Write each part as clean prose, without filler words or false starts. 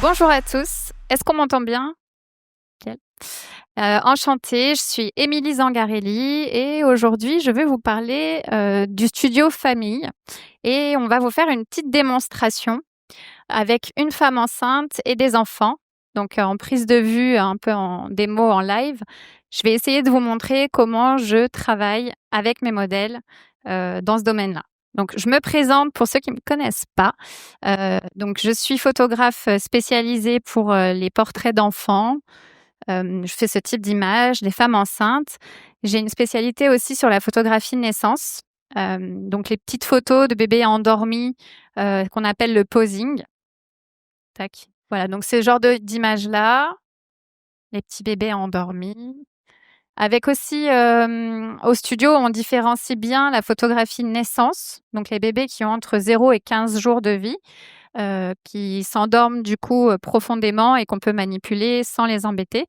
Bonjour à tous. Est-ce qu'on m'entend bien? Nickel. Enchantée, je suis Émilie Zangarelli et aujourd'hui, je vais vous parler, du studio famille et on va vous faire une petite démonstration avec une femme enceinte et des enfants. Donc, en prise de vue, un peu en démo, en live. Je vais essayer de vous montrer comment je travaille avec mes modèles, dans ce domaine-là. Donc je me présente pour ceux qui ne me connaissent pas. Donc je suis photographe, spécialisée pour, les portraits d'enfants. Je fais ce type d'images, des femmes enceintes. J'ai une spécialité aussi sur la photographie naissance, donc les petites photos de bébés endormis, qu'on appelle le posing. Tac. Voilà, donc c'est ce genre d'images-là, les petits bébés endormis. Avec aussi, au studio, on différencie bien la photographie naissance, donc les bébés qui ont entre 0 et 15 jours de vie, qui s'endorment du coup, profondément et qu'on peut manipuler sans les embêter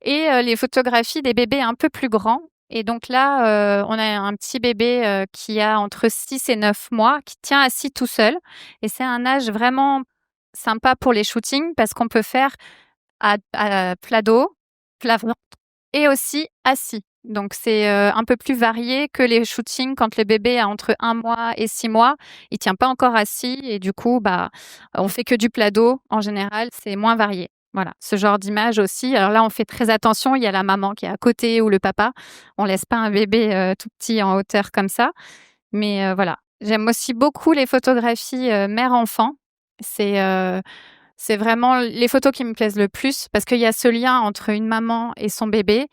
et les photographies des bébés un peu plus grands et donc là, on a un petit bébé, qui a entre 6 et 9 mois, qui tient assis tout seul et c'est un âge vraiment sympa pour les shootings parce qu'on peut faire à plat dos, plat ventre et aussi assis. Donc c'est, un peu plus varié que les shootings quand le bébé a entre 1 mois et 6 mois. Il tient pas encore assis et du coup, bah, on fait que du plat dos en général, c'est moins varié. Voilà, ce genre d'image aussi. Alors là, on fait très attention, il y a la maman qui est à côté ou le papa. On laisse pas un bébé, tout petit en hauteur comme ça. Mais, voilà. J'aime aussi beaucoup les photographies, mère-enfant. C'est, heu c'est vraiment les photos qui me plaisent le plus parce qu'il y a ce lien entre une maman et son bébé.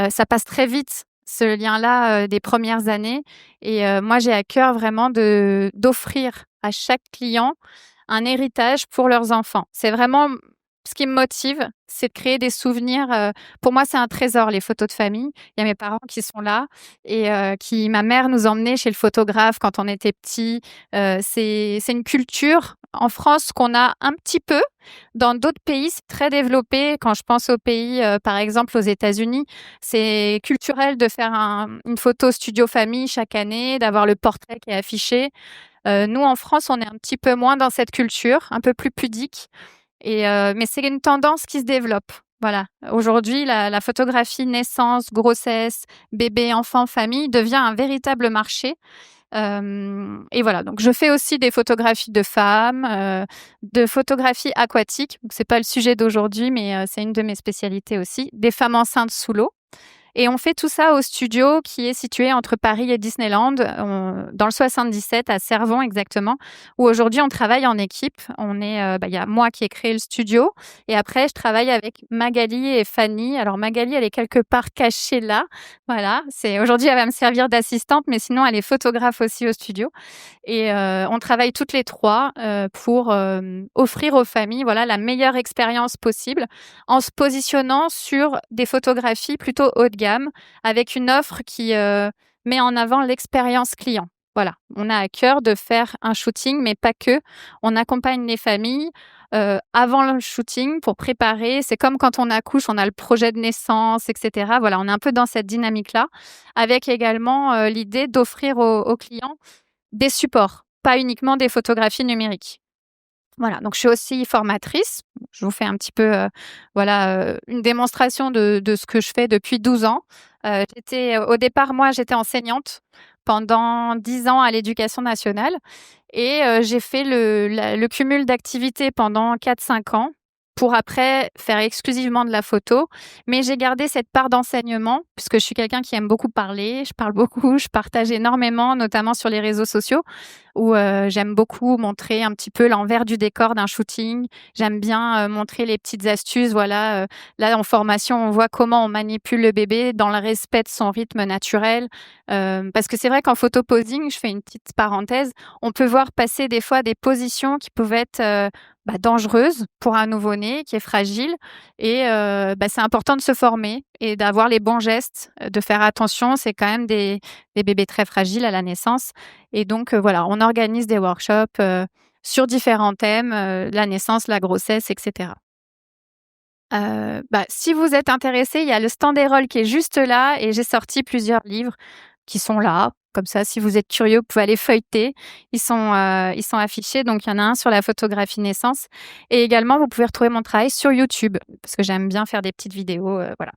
Ça passe très vite, ce lien-là, des premières années et moi, j'ai à cœur vraiment d'offrir à chaque client un héritage pour leurs enfants. C'est vraiment ce qui me motive, c'est de créer des souvenirs, pour moi, c'est un trésor, les photos de famille. Il y a mes parents qui sont là et ma mère nous emmenait chez le photographe quand on était petits. C'est une culture en France qu'on a un petit peu. Dans d'autres pays, c'est très développé. Quand je pense aux pays, par exemple aux États-Unis, c'est culturel de faire une photo studio famille chaque année, d'avoir le portrait qui est affiché. Nous, en France, on est un petit peu moins dans cette culture, un peu plus pudique et mais c'est une tendance qui se développe. Voilà. Aujourd'hui, la photographie naissance, grossesse, bébé, enfant, famille devient un véritable marché. Et voilà, donc je fais aussi des photographies de femmes, de photographies aquatiques. Donc c'est pas le sujet d'aujourd'hui, mais c'est une de mes spécialités aussi. Des femmes enceintes sous l'eau. Et on fait tout ça au studio qui est situé entre Paris et Disneyland, dans le 77 à Cervon exactement, où aujourd'hui on travaille en équipe. Il y a moi qui ai créé le studio et après je travaille avec Magali et Fanny. Alors Magali, elle est quelque part cachée là. Voilà, aujourd'hui elle va me servir d'assistante, mais sinon elle est photographe aussi au studio et on travaille toutes les 3 pour, offrir aux familles, voilà, la meilleure expérience possible en se positionnant sur des photographies plutôt haut de gamme avec une offre qui, met en avant l'expérience client. Voilà, on a à cœur de faire un shooting, mais pas que. On accompagne les familles, avant le shooting pour préparer. C'est comme quand on accouche, on a le projet de naissance et cetera. Voilà, on est un peu dans cette dynamique-là, avec également, l'idée d'offrir aux clients des supports, pas uniquement des photographies numériques. Voilà, donc je suis aussi formatrice. Je vous fais un petit peu, une démonstration de ce que je fais depuis 12 ans. Au départ, moi, j'étais enseignante pendant 10 ans à l'éducation nationale et j'ai fait le cumul d'activités pendant 4-5 ans pour après faire exclusivement de la photo. Mais j'ai gardé cette part d'enseignement puisque je suis quelqu'un qui aime beaucoup parler, je parle beaucoup, je partage énormément, notamment sur les réseaux sociaux où, j'aime beaucoup montrer un petit peu l'envers du décor d'un shooting. J'aime bien, montrer les petites astuces, voilà, là en formation, on voit comment on manipule le bébé dans le respect de son rythme naturel. Parce que c'est vrai qu'en photo posing, je fais une petite parenthèse, on peut voir passer des fois des positions qui peuvent être, dangereuses pour un nouveau-né qui est fragile et c'est important de se former et d'avoir les bons gestes, de faire attention. C'est quand même des bébés très fragiles à la naissance et donc voilà, on organise des workshops, sur différents thèmes, la naissance, la grossesse et cetera. Si vous êtes intéressé, il y a le stand Erol qui est juste là et j'ai sorti plusieurs livres qui sont là, Comme ça, si vous êtes curieux, vous pouvez aller feuilleter. Ils sont affichés. Donc, il y en a un sur la photographie naissance. Et également, vous pouvez retrouver mon travail sur YouTube parce que j'aime bien faire des petites vidéos. Voilà.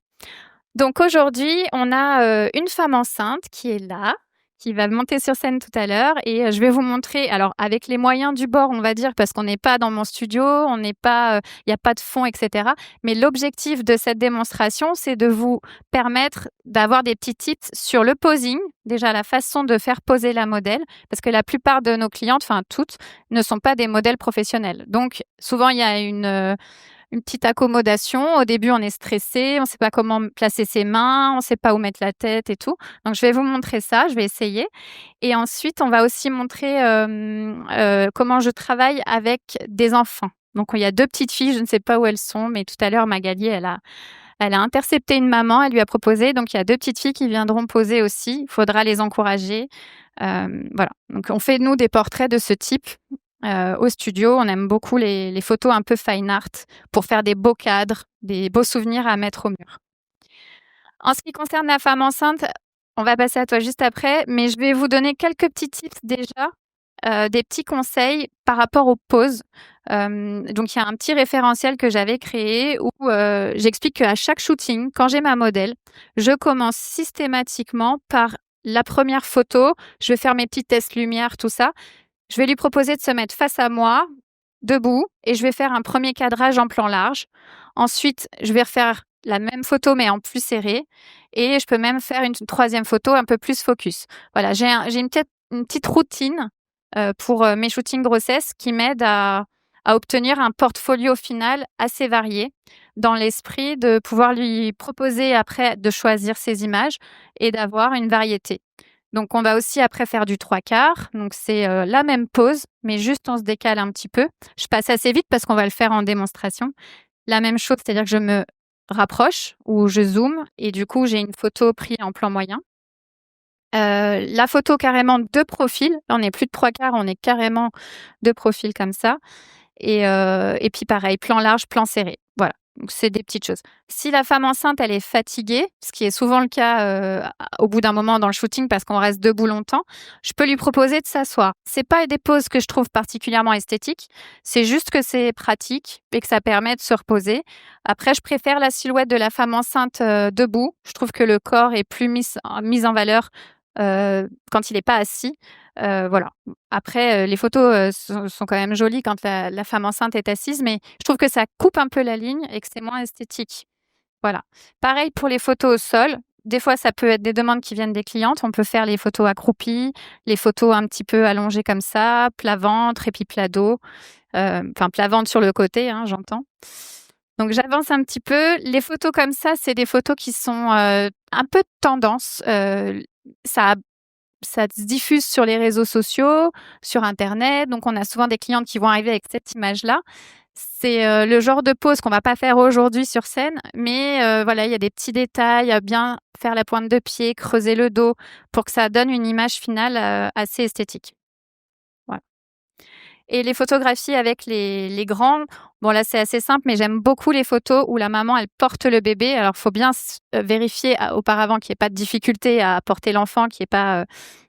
Donc aujourd'hui, on a une femme enceinte qui est là, qui va monter sur scène tout à l'heure et je vais vous montrer, alors avec les moyens du bord, on va dire, parce qu'on n'est pas dans mon studio, on n'est pas, il n'y a pas de fond, etc. Mais l'objectif de cette démonstration, c'est de vous permettre d'avoir des petits tips sur le posing, déjà la façon de faire poser la modèle, parce que la plupart de nos clientes, enfin toutes, ne sont pas des modèles professionnels. Donc souvent, il y a une petite accommodation. Au début, on est stressé, on ne sait pas comment placer ses mains, on ne sait pas où mettre la tête et tout. Donc, je vais vous montrer ça, je vais essayer. Et ensuite, on va aussi montrer comment je travaille avec des enfants. Donc, il y a deux petites filles, je ne sais pas où elles sont, mais tout à l'heure, Magali, elle a intercepté une maman, elle lui a proposé. Donc, il y a deux petites filles qui viendront poser aussi. Il faudra les encourager. Voilà. Donc, on fait, nous, des portraits de ce type. Au studio, on aime beaucoup les photos un peu fine art pour faire des beaux cadres, des beaux souvenirs à mettre au mur. En ce qui concerne la femme enceinte, on va passer à toi juste après, mais je vais vous donner quelques petits tips déjà, des petits conseils par rapport aux poses. Donc il y a un petit référentiel que j'avais créé où j'explique qu'à chaque shooting, quand j'ai ma modèle, je commence systématiquement par la première photo. Je vais faire mes petits tests lumière, tout ça. Je vais lui proposer de se mettre face à moi, debout, et je vais faire un premier cadrage en plan large. Ensuite, je vais refaire la même photo, mais en plus serré. Et je peux même faire une troisième photo un peu plus focus. Voilà, j'ai une petite routine pour mes shootings grossesse qui m'aide à obtenir un portfolio final assez varié, dans l'esprit de pouvoir lui proposer après de choisir ses images et d'avoir une variété. Donc, on va aussi après faire du 3/4. Donc, c'est la même pose, mais juste on se décale un petit peu. Je passe assez vite parce qu'on va le faire en démonstration. La même chose, c'est-à-dire que je me rapproche ou je zoome et du coup, j'ai une photo prise en plan moyen. La photo carrément de profil. Là, on n'est plus de 3/4, on est carrément de profil comme ça. Et puis pareil, plan large, plan serré. Voilà, donc c'est des petites choses. Si la femme enceinte, elle est fatiguée, ce qui est souvent le cas au bout d'un moment dans le shooting parce qu'on reste debout longtemps, je peux lui proposer de s'asseoir. C'est pas des poses que je trouve particulièrement esthétiques, c'est juste que c'est pratique et que ça permet de se reposer. Après, je préfère la silhouette de la femme enceinte debout. Je trouve que le corps est plus mis en valeur quand il n'est pas assis. Voilà. Après, les photos sont quand même jolies quand la femme enceinte est assise, mais je trouve que ça coupe un peu la ligne et que c'est moins esthétique. Voilà. Pareil pour les photos au sol. Des fois, ça peut être des demandes qui viennent des clientes. On peut faire les photos accroupies, les photos un petit peu allongées comme ça, plat ventre et puis plat dos. Enfin, plat ventre sur le côté, hein, j'entends. Donc, j'avance un petit peu. Les photos comme ça, c'est des photos qui sont un peu tendance. Ça ça se diffuse sur les réseaux sociaux, sur internet, donc on a souvent des clientes qui vont arriver avec cette image-là. C'est le genre de pose qu'on va pas faire aujourd'hui sur scène, mais voilà, il y a des petits détails, bien faire la pointe de pied, creuser le dos pour que ça donne une image finale assez esthétique. Voilà. Et les photographies avec les grands, bon là c'est assez simple, mais j'aime beaucoup les photos où la maman elle porte le bébé. Alors faut bien vérifier auparavant qu'il n'y ait pas de difficulté à porter l'enfant, qu'il n'y ait pas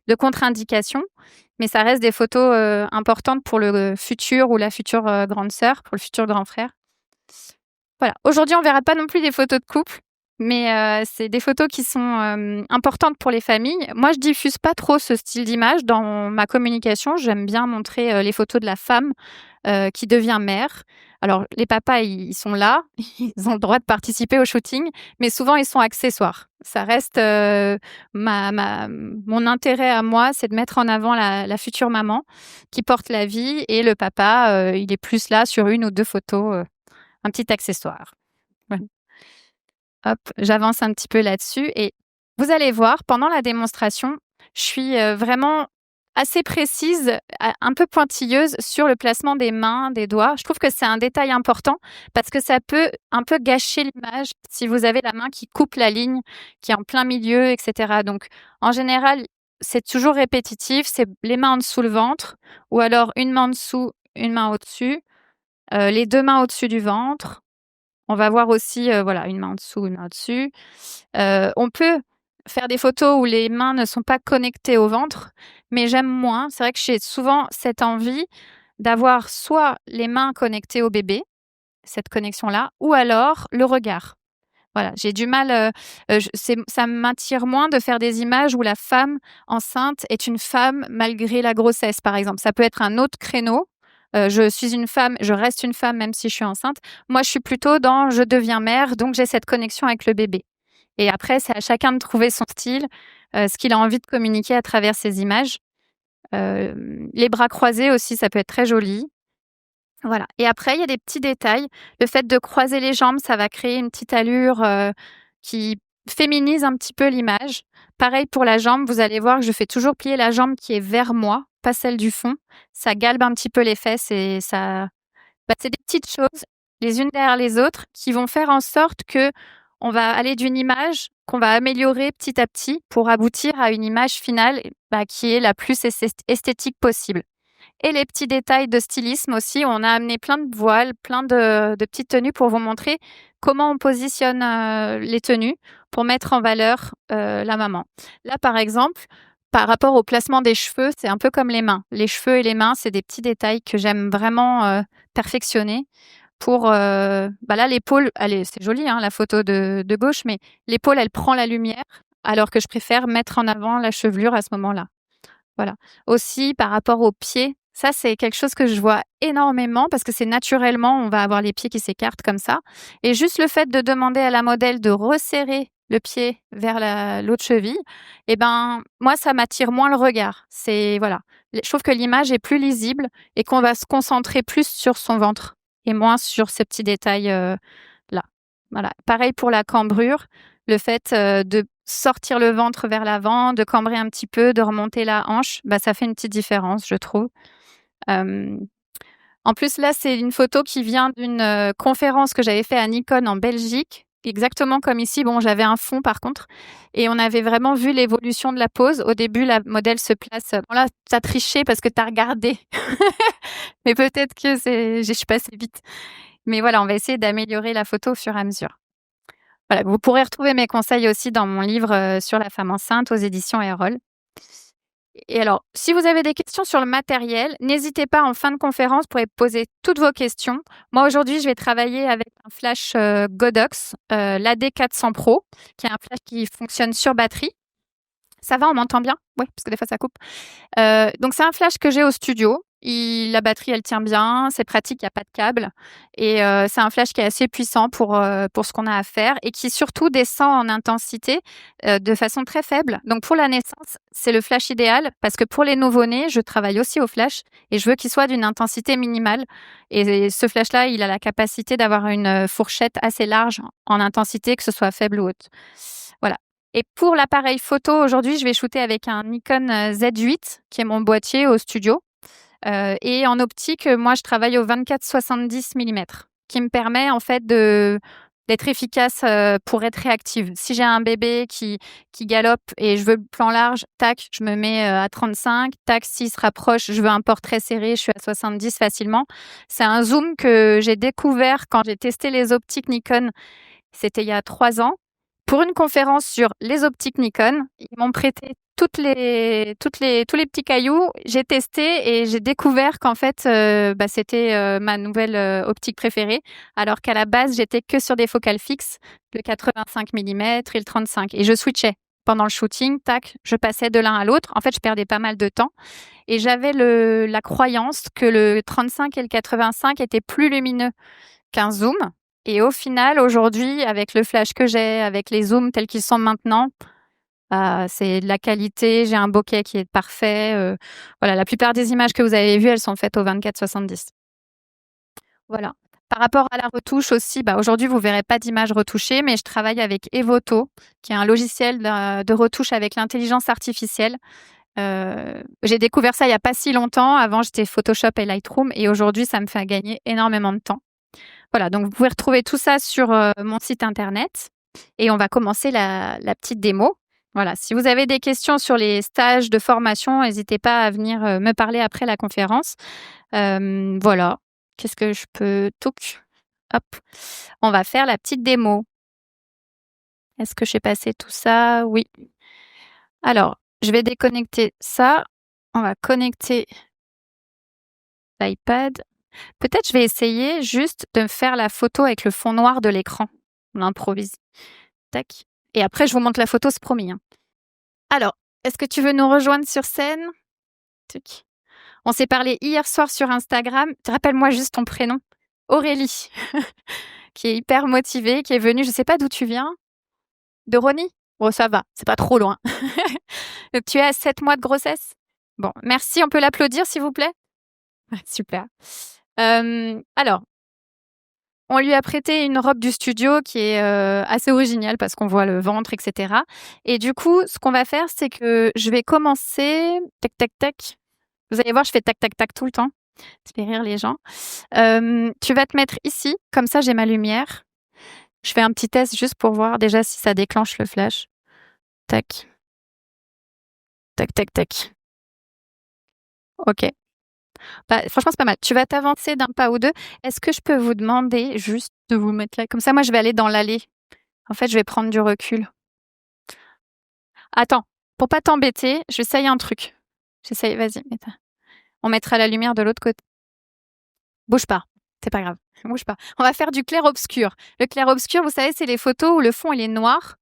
de contre-indication. Mais ça reste des photos importantes pour le futur ou la future grande sœur, pour le futur grand frère. Voilà. Aujourd'hui, on verra pas non plus des photos de couple, mais c'est des photos qui sont importantes pour les familles. Moi, je diffuse pas trop ce style d'image dans ma communication. J'aime bien montrer les photos de la femme qui devient mère. Alors, les papas, ils sont là, ils ont le droit de participer au shooting, mais souvent, ils sont accessoires. Ça reste mon intérêt à moi, c'est de mettre en avant la future maman qui porte la vie et le papa, il est plus là sur une ou deux photos, un petit accessoire. Voilà. Hop, j'avance un petit peu là-dessus et vous allez voir, pendant la démonstration, je suis vraiment assez précise, un peu pointilleuse sur le placement des mains, des doigts. Je trouve que c'est un détail important parce que ça peut un peu gâcher l'image si vous avez la main qui coupe la ligne, qui est en plein milieu, et cetera. Donc, en général, c'est toujours répétitif, c'est les mains en dessous le ventre ou alors une main en dessous, une main au-dessus, les 2 mains au-dessus du ventre. On va voir aussi, voilà, une main en dessous, une main au-dessus. On peut faire des photos où les mains ne sont pas connectées au ventre, mais j'aime moins. C'est vrai que j'ai souvent cette envie d'avoir soit les mains connectées au bébé, cette connexion-là, ou alors le regard. Voilà, j'ai du mal, ça m'attire moins de faire des images où la femme enceinte est une femme malgré la grossesse, par exemple. Ça peut être un autre créneau. Je suis une femme, je reste une femme même si je suis enceinte. Moi, je suis plutôt dans je deviens mère, donc j'ai cette connexion avec le bébé. Et après, c'est à chacun de trouver son style, ce qu'il a envie de communiquer à travers ces images. Les bras croisés aussi, ça peut être très joli. Voilà. Et après, il y a des petits détails. Le fait de croiser les jambes, ça va créer une petite allure qui féminise un petit peu l'image. Pareil pour la jambe, vous allez voir que je fais toujours plier la jambe qui est vers moi, pas celle du fond. Ça galbe un petit peu les fesses et ça. C'est des petites choses, les unes derrière les autres, qui vont faire en sorte que on va aller d'une image qu'on va améliorer petit à petit pour aboutir à une image finale qui est la plus esthétique possible. Et les petits détails de stylisme aussi. On a amené plein de voiles, plein de petites tenues pour vous montrer comment on positionne les tenues pour mettre en valeur la maman. Là, par exemple, par rapport au placement des cheveux, c'est un peu comme les mains. Les cheveux et les mains, c'est des petits détails que j'aime vraiment perfectionner. Pour là, l'épaule, c'est joli, hein, la photo de gauche, mais l'épaule, elle prend la lumière, alors que je préfère mettre en avant la chevelure à ce moment-là. Voilà. Aussi, par rapport aux pieds, ça, c'est quelque chose que je vois énormément parce que c'est naturellement, on va avoir les pieds qui s'écartent comme ça. Et juste le fait de demander à la modèle de resserrer le pied vers l'autre cheville, moi, ça m'attire moins le regard. Voilà. Je trouve que l'image est plus lisible et qu'on va se concentrer plus sur son ventre et moins sur ces petits détails là. Voilà. Pareil pour la cambrure, le fait de sortir le ventre vers l'avant, de cambrer un petit peu, de remonter la hanche, ça fait une petite différence, je trouve. En plus, là, c'est une photo qui vient d'une conférence que j'avais fait à Nikon en Belgique, exactement comme ici. Bon, j'avais un fond par contre, et on avait vraiment vu l'évolution de la pose. Au début, la modèle se place. Bon là, t'as triché parce que t'as regardé, mais peut-être que je suis passée vite. Mais voilà, on va essayer d'améliorer la photo au fur et à mesure. Voilà, vous pourrez retrouver mes conseils aussi dans mon livre sur la femme enceinte aux éditions Erol. Et alors, si vous avez des questions sur le matériel, n'hésitez pas en fin de conférence pour poser toutes vos questions. Moi, aujourd'hui, je vais travailler avec un flash Godox, l'AD400 Pro, qui est un flash qui fonctionne sur batterie. Ça va, on m'entend bien? Oui, parce que des fois, ça coupe. Donc, c'est un flash que j'ai au studio. La batterie, elle tient bien, c'est pratique, il n'y a pas de câble. Et c'est un flash qui est assez puissant pour ce qu'on a à faire et qui surtout descend en intensité de façon très faible. Donc pour la naissance, c'est le flash idéal parce que pour les nouveau-nés, je travaille aussi au flash et je veux qu'il soit d'une intensité minimale. Et ce flash-là, il a la capacité d'avoir une fourchette assez large en intensité, que ce soit faible ou haute. Voilà. Et pour l'appareil photo, aujourd'hui, je vais shooter avec un Nikon Z8, qui est mon boîtier au studio. Et en optique, moi, je travaille au 24-70 mm, qui me permet en fait d'être efficace pour être réactive. Si j'ai un bébé qui galope et je veux le plan large, tac, je me mets à 35, tac, s'il se rapproche, je veux un portrait serré, je suis à 70 facilement. C'est un zoom que j'ai découvert quand j'ai testé les optiques Nikon, c'était il y a 3 ans. Pour une conférence sur les optiques Nikon, ils m'ont prêté tous les petits cailloux. J'ai testé et j'ai découvert qu'en fait, c'était ma nouvelle optique préférée. Alors qu'à la base, j'étais que sur des focales fixes, le 85 mm et le 35. Et je switchais pendant le shooting, tac, je passais de l'un à l'autre. En fait, je perdais pas mal de temps. Et j'avais la croyance que le 35 et le 85 étaient plus lumineux qu'un zoom. Et au final, aujourd'hui, avec le flash que j'ai, avec les zooms tels qu'ils sont maintenant, c'est de la qualité. J'ai un bokeh qui est parfait. Voilà, la plupart des images que vous avez vues, elles sont faites au 24-70. Voilà. Par rapport à la retouche aussi, aujourd'hui, vous verrez pas d'images retouchées, mais je travaille avec Evoto, qui est un logiciel de retouche avec l'intelligence artificielle. J'ai découvert ça il y a pas si longtemps. Avant, j'étais Photoshop et Lightroom, et aujourd'hui, ça me fait gagner énormément de temps. Voilà, donc vous pouvez retrouver tout ça sur mon site internet et on va commencer la petite démo. Voilà, si vous avez des questions sur les stages de formation, n'hésitez pas à venir me parler après la conférence. Voilà, qu'est-ce que je peux... Touc, hop, on va faire la petite démo. Est-ce que j'ai passé tout ça? Oui. Alors, je vais déconnecter ça. On va connecter l'iPad. Peut-être je vais essayer juste de faire la photo avec le fond noir de l'écran. On improvise. Tac. Et après, je vous montre la photo, c'est promis, hein. Alors, est-ce que tu veux nous rejoindre sur scène? Tac. On s'est parlé hier soir sur Instagram. Rappelle-moi juste ton prénom. Aurélie, qui est hyper motivée, qui est venue. Je sais pas d'où tu viens. De Rony? Bon, ça va, c'est pas trop loin. Donc, tu es à 7 mois de grossesse? Bon, merci. On peut l'applaudir, s'il vous plaît? Super. Alors, on lui a prêté une robe du studio qui est assez originale parce qu'on voit le ventre, etc. Et du coup, ce qu'on va faire, c'est que je vais commencer. Tac, tac, tac. Vous allez voir, je fais tac, tac, tac tout le temps. Ça fait rire les gens. Tu vas te mettre ici, comme ça j'ai ma lumière. Je fais un petit test juste pour voir déjà si ça déclenche le flash. Tac. Tac, tac, tac. Ok. Bah, franchement, c'est pas mal. Tu vas t'avancer d'un pas ou deux. Est-ce que je peux vous demander juste de vous mettre là? Comme ça, moi, je vais aller dans l'allée. En fait, je vais prendre du recul. Attends, pour pas t'embêter, je vais essayer un truc. J'essaye, vas-y. On mettra la lumière de l'autre côté. Bouge pas, c'est pas grave. Bouge pas. On va faire du clair-obscur. Le clair-obscur, vous savez, c'est les photos où le fond il est noir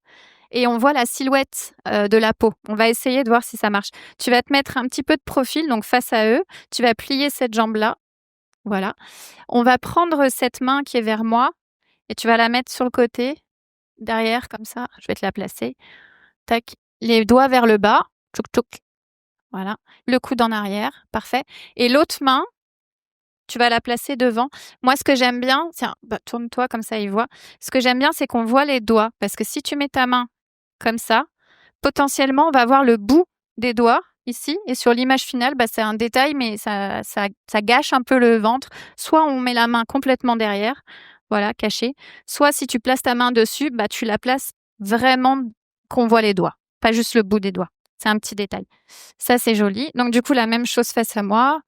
et on voit la silhouette de la peau. On va essayer de voir si ça marche. Tu vas te mettre un petit peu de profil, donc face à eux. Tu vas plier cette jambe-là. Voilà. On va prendre cette main qui est vers moi et tu vas la mettre sur le côté, derrière, comme ça. Je vais te la placer. Tac. Les doigts vers le bas. Tchouk, tchouk. Voilà. Le coude en arrière. Parfait. Et l'autre main, tu vas la placer devant. Moi, ce que j'aime bien, tiens, bah, tourne-toi comme ça, il voit. Ce que j'aime bien, c'est qu'on voit les doigts. Parce que si tu mets ta main comme ça, potentiellement, on va voir le bout des doigts ici. Et sur l'image finale, bah, c'est un détail, mais ça gâche un peu le ventre. Soit on met la main complètement derrière, voilà, cachée. Soit si tu places ta main dessus, bah, tu la places vraiment qu'on voit les doigts, pas juste le bout des doigts. C'est un petit détail. Ça, c'est joli. Donc, du coup, la même chose face à moi.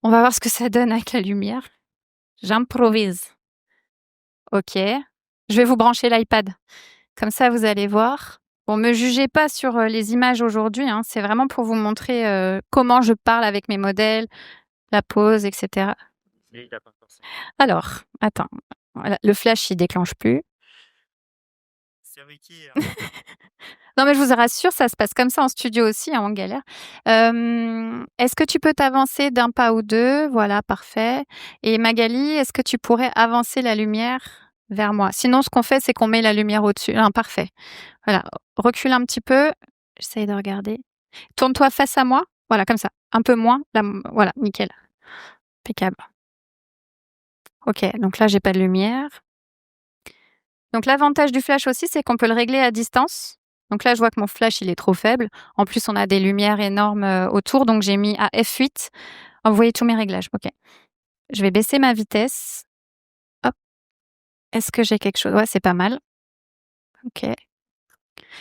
On va voir ce que ça donne avec la lumière. J'improvise. Ok. Je vais vous brancher l'iPad. Comme ça, vous allez voir. Bon, me jugez pas sur les images aujourd'hui, hein. C'est vraiment pour vous montrer comment je parle avec mes modèles, la pose, etc. Alors, attends. Voilà, le flash, il déclenche plus. C'est Ricky. Non, mais je vous rassure, ça se passe comme ça en studio aussi, hein, on galère. Est-ce que tu peux t'avancer d'un pas ou deux? Voilà, parfait. Et Magali, est-ce que tu pourrais avancer la lumière vers moi? Sinon, ce qu'on fait, c'est qu'on met la lumière au-dessus. Ah, parfait. Voilà, recule un petit peu. J'essaye de regarder. Tourne-toi face à moi. Voilà, comme ça. Un peu moins. Là, voilà, nickel. Impeccable. Ok, donc là, j'ai pas de lumière. Donc l'avantage du flash aussi, c'est qu'on peut le régler à distance. Donc là, je vois que mon flash, il est trop faible. En plus, on a des lumières énormes autour, donc j'ai mis à F8. Oh, vous voyez tous mes réglages. Ok. Je vais baisser ma vitesse. Hop. Est-ce que j'ai quelque chose? Ouais, c'est pas mal. Ok.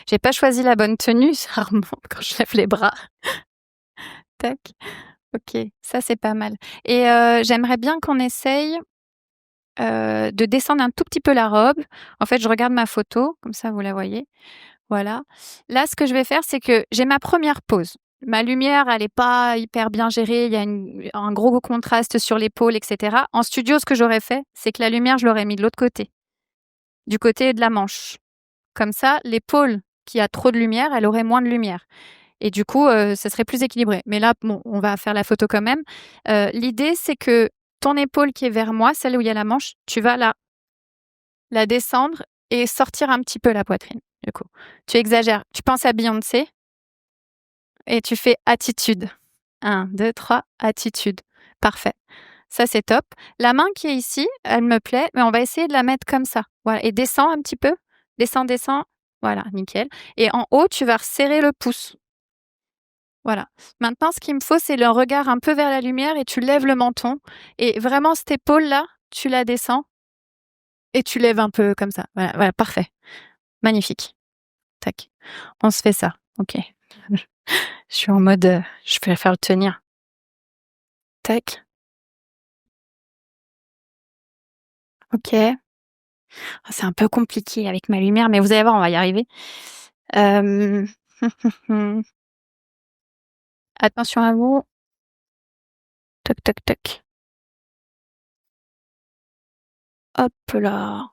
J'ai pas choisi la bonne tenue, ça remonte quand je lève les bras. Tac. Ok, ça c'est pas mal. Et j'aimerais bien qu'on essaye de descendre un tout petit peu la robe. En fait, je regarde ma photo, comme ça vous la voyez. Voilà. Là, ce que je vais faire, c'est que j'ai ma première pose. Ma lumière, elle est pas hyper bien gérée. Il y a un gros contraste sur l'épaule, etc. En studio, ce que j'aurais fait, c'est que la lumière, je l'aurais mis de l'autre côté, du côté de la manche. Comme ça, l'épaule qui a trop de lumière, elle aurait moins de lumière. Et du coup, ça serait plus équilibré. Mais là, bon, on va faire la photo quand même. L'idée, c'est que ton épaule qui est vers moi, celle où il y a la manche, tu vas la descendre et sortir un petit peu la poitrine. Du coup, tu exagères. Tu penses à Beyoncé et tu fais attitude. 1, 2, 3, attitude. Parfait. Ça, c'est top. La main qui est ici, elle me plaît, mais on va essayer de la mettre comme ça. Voilà. Et descends un petit peu. Descends, descends. Voilà, nickel. Et en haut, tu vas resserrer le pouce. Voilà. Maintenant, ce qu'il me faut, c'est le regard un peu vers la lumière et tu lèves le menton. Et vraiment, cette épaule-là, tu la descends et tu lèves un peu comme ça. Voilà, voilà, parfait. Magnifique. Tac. On se fait ça. Ok. Je suis en mode, je préfère le tenir. Tac. Ok. C'est un peu compliqué avec ma lumière, mais vous allez voir, on va y arriver. Attention à vous. Toc, toc, toc. Hop là.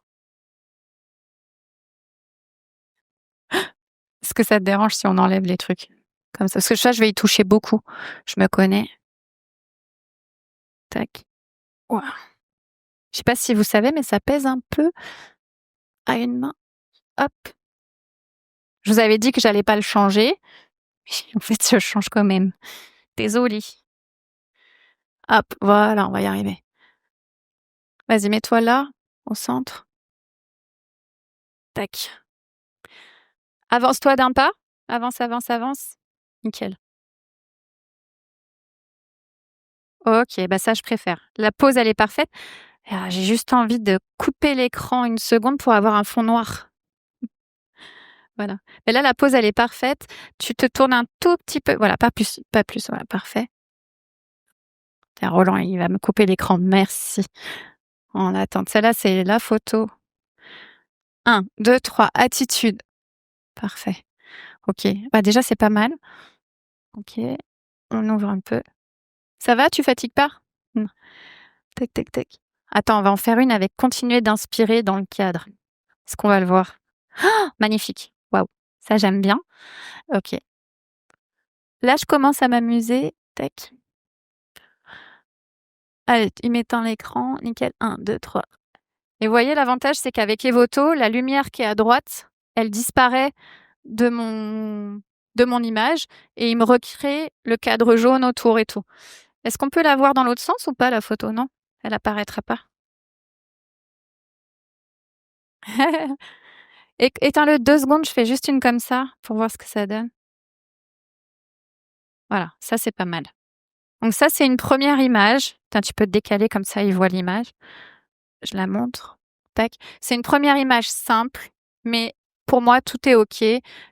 Est-ce que ça te dérange si on enlève les trucs comme ça? Parce que ça, je vais y toucher beaucoup. Je me connais. Tac. Ouah. Je sais pas si vous savez, mais ça pèse un peu à une main. Hop. Je vous avais dit que j'allais pas le changer. En fait, je change quand même. Désolée. Hop, voilà, on va y arriver. Vas-y, mets-toi là, au centre. Tac. Avance-toi d'un pas. Avance, avance, avance. Nickel. Ok, bah ça, je préfère. La pose, elle est parfaite. Ah, j'ai juste envie de couper l'écran une seconde pour avoir un fond noir. Voilà. Mais là, la pose, elle est parfaite. Tu te tournes un tout petit peu. Voilà, pas plus, pas plus. Voilà, parfait. Tiens, Roland, il va me couper l'écran. Merci. En attente. Celle-là, c'est la photo. 1, 2, 3. Attitude. Parfait. Ok. Bah, déjà, c'est pas mal. Ok. On ouvre un peu. Ça va? Tu fatigues pas? Non. Tac, tac, tac. Attends, on va en faire une avec continuer d'inspirer dans le cadre. Est-ce qu'on va le voir? Oh, magnifique. Waouh. Ça, j'aime bien. Ok. Là, je commence à m'amuser. Tac. Allez, il m'éteint l'écran. Nickel. 1, 2, 3. Et vous voyez, l'avantage, c'est qu'avec Evoto, la lumière qui est à droite, elle disparaît de mon image et il me recrée le cadre jaune autour et tout. Est-ce qu'on peut la voir dans l'autre sens ou pas, la photo? Non, elle apparaîtra pas. Éteins-le 2 secondes, je fais juste une comme ça pour voir ce que ça donne. Voilà, ça c'est pas mal. Donc ça, c'est une première image. Tiens, tu peux te décaler comme ça, il voit l'image. Je la montre. Tac. C'est une première image simple, mais pour moi, tout est OK.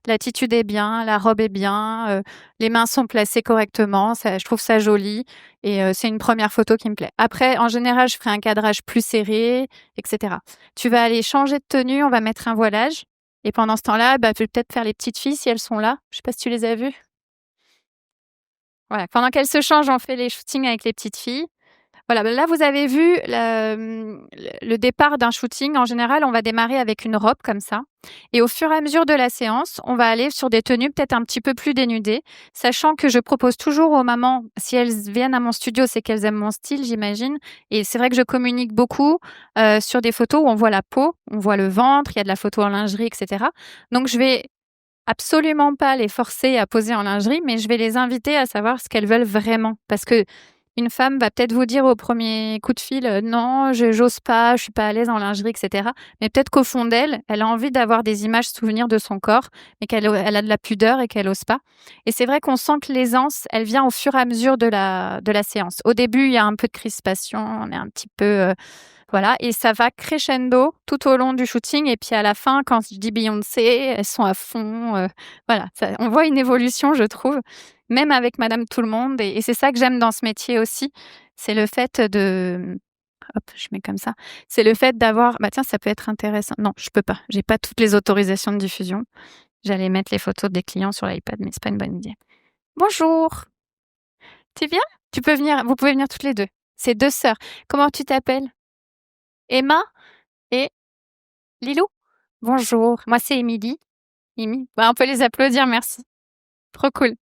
L'attitude est bien, la robe est bien, les mains sont placées correctement. Ça, je trouve ça joli et c'est une première photo qui me plaît. Après, en général, je ferai un cadrage plus serré, et cetera. Tu vas aller changer de tenue, on va mettre un voilage et pendant ce temps-là, bah, je vais peut-être faire les petites filles si elles sont là. Je sais pas si tu les as vues? Voilà, pendant qu'elles se changent, on fait les shootings avec les petites filles. Voilà, bah, là, vous avez vu le départ d'un shooting. En général, on va démarrer avec une robe comme ça. Et au fur et à mesure de la séance, on va aller sur des tenues peut-être un petit peu plus dénudées, sachant que je propose toujours aux mamans, si elles viennent à mon studio, c'est qu'elles aiment mon style, j'imagine. Et c'est vrai que je communique beaucoup sur des photos où on voit la peau, on voit le ventre, il y a de la photo en lingerie, etc. Donc, je vais absolument pas les forcer à poser en lingerie, mais je vais les inviter à savoir ce qu'elles veulent vraiment. Parce que une femme va peut-être vous dire au premier coup de fil, non, j'ose pas, je suis pas à l'aise en lingerie, etc. Mais peut-être qu'au fond d'elle, elle a envie d'avoir des images souvenirs de son corps, mais elle a de la pudeur et qu'elle ose pas. Et c'est vrai qu'on sent que l'aisance, elle vient au fur et à mesure de la séance. Au début, il y a un peu de crispation, on est un petit peu, voilà, et ça va crescendo tout au long du shooting. Et puis à la fin, quand je dis Beyoncé, elles sont à fond. Voilà, on voit une évolution, je trouve, même avec Madame Tout-le-Monde. Et c'est ça que j'aime dans ce métier aussi. C'est le fait de... Hop, je mets comme ça. C'est le fait d'avoir... Bah tiens, ça peut être intéressant. Non, je peux pas. J'ai pas toutes les autorisations de diffusion. J'allais mettre les photos des clients sur l'iPad, mais c'est pas une bonne idée. Bonjour. Tu viens? Tu peux venir. Vous pouvez venir toutes les deux. C'est 2 sœurs. Comment tu t'appelles? Emma et Lilou? Bonjour, moi c'est Émilie. Mimi. Bah, on peut les applaudir, merci. Trop cool.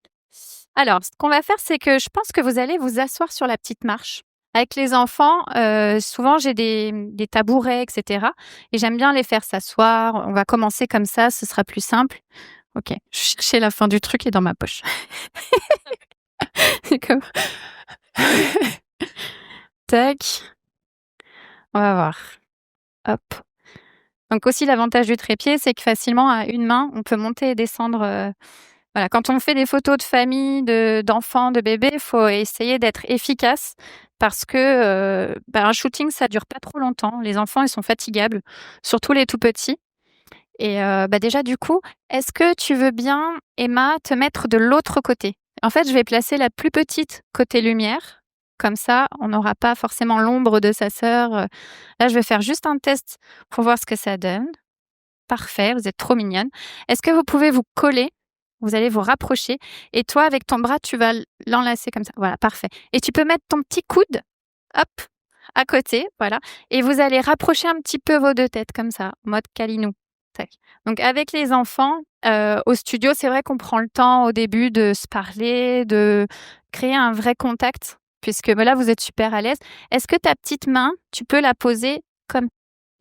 Alors, ce qu'on va faire, c'est que je pense que vous allez vous asseoir sur la petite marche. Avec les enfants, souvent j'ai des tabourets, etc. Et j'aime bien les faire s'asseoir. On va commencer comme ça, ce sera plus simple. Ok, je cherchais la fin du truc et dans ma poche. C'est comme... Tac. On va voir. Hop. Donc aussi l'avantage du trépied, c'est que facilement à une main, on peut monter et descendre. Voilà, quand on fait des photos de famille, d'enfants, de bébés, il faut essayer d'être efficace parce que un shooting, ça dure pas trop longtemps. Les enfants, ils sont fatigables, surtout les tout petits. Et déjà du coup, est-ce que tu veux bien, Emma, te mettre de l'autre côté? En fait, je vais placer la plus petite côté lumière. Comme ça, on n'aura pas forcément l'ombre de sa sœur. Là, je vais faire juste un test pour voir ce que ça donne. Parfait, vous êtes trop mignonne. Est-ce que vous pouvez vous coller Vous allez vous rapprocher et toi, avec ton bras, tu vas l'enlacer comme ça. Voilà, parfait. Et tu peux mettre ton petit coude, hop, à côté, voilà. Et vous allez rapprocher un petit peu vos deux têtes comme ça, en mode câlinou. Tac. Donc avec les enfants, au studio, c'est vrai qu'on prend le temps au début de se parler, de créer un vrai contact, puisque là, vous êtes super à l'aise. Est-ce que ta petite main, tu peux la poser comme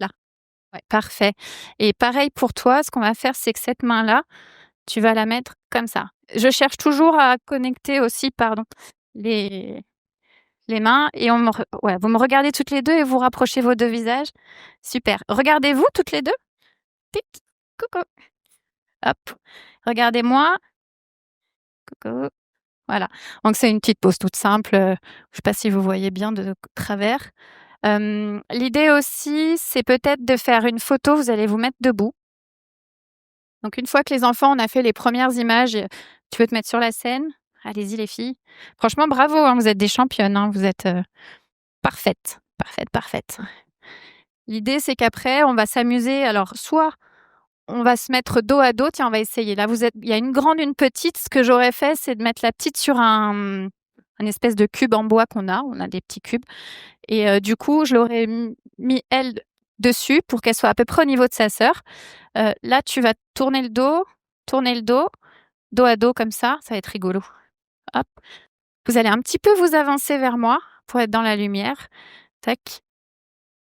là? Ouais, parfait. Et pareil pour toi, ce qu'on va faire, c'est que cette main-là, tu vas la mettre comme ça. Je cherche toujours à connecter aussi, pardon, les les mains et ouais, vous me regardez toutes les 2 et vous rapprochez vos 2 visages. Super. Regardez-vous toutes les 2. Tic, coucou. Hop. Regardez-moi. Coucou. Voilà. Donc c'est une petite pause toute simple, je sais pas si vous voyez bien de travers. L'idée aussi, c'est peut-être de faire une photo, vous allez vous mettre debout. Donc une fois que les enfants, on a fait les premières images, tu veux te mettre sur la scène? Allez-y les filles. Franchement bravo, hein, vous êtes des championnes, hein, vous êtes, parfaites, parfaites, parfaites. L'idée, c'est qu'après, on va s'amuser. Alors, soit on va se mettre dos à dos. Tiens, on va essayer. Là, il y a une grande, une petite. Ce que j'aurais fait, c'est de mettre la petite sur un espèce de cube en bois qu'on a. On a des petits cubes. Et du coup, je l'aurais mis elle dessus pour qu'elle soit à peu près au niveau de sa sœur. Là, tu vas tourner le dos à dos comme ça. Ça va être rigolo. Hop. Vous allez un petit peu vous avancer vers moi pour être dans la lumière. Tac.